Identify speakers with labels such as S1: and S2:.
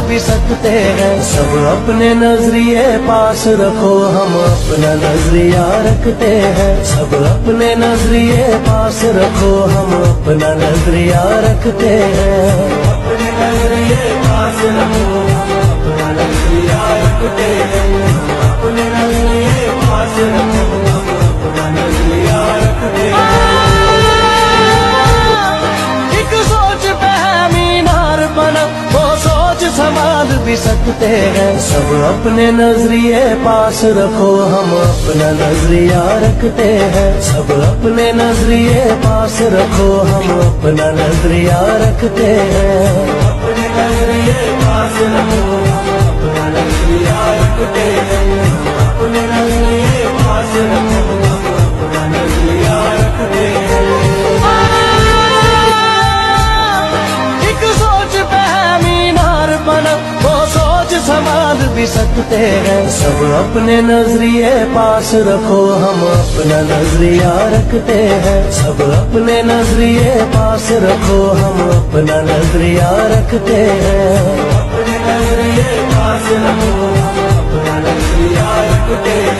S1: भी सकते हैं। सब अपने नजरिए पास रखो, हम अपना नजरिया रखते हैं। सब अपने नजरिए पास रखो, हम अपना नजरिया रखते हैं। अपने नजरिए पास रखो, हम अपना नजरिया रखते हैं। अपने नजरिए पास रखो, हम अपना नजरिया रखते हैं। एक सोच पे है मीनार बना, वो सोच संभाल भी सकते हैं। सब अपने नजरिए पास रखो, हम अपना नजरिया रखते हैं। सब अपने नजरिए पास रखो, हम अपना नजरिया रखते हैं। अपने नजरिए पास रखो, हम अपना नजरिया रखते हैं। अपने नजरिए पास रखो, हम अपना नजरिया रखते हैं। एक सोच पे है मीनार बना, वो सोच संभाल भी सकते हैं। सब अपने नजरिए पास रखो, हम अपना नजरिया रखते हैं। सब अपने नजरिए पास रखो, हम अपना नजरिया रखते हैं। अपने नजरिए पास रखो, हम अपना नजरिया रखते हैं।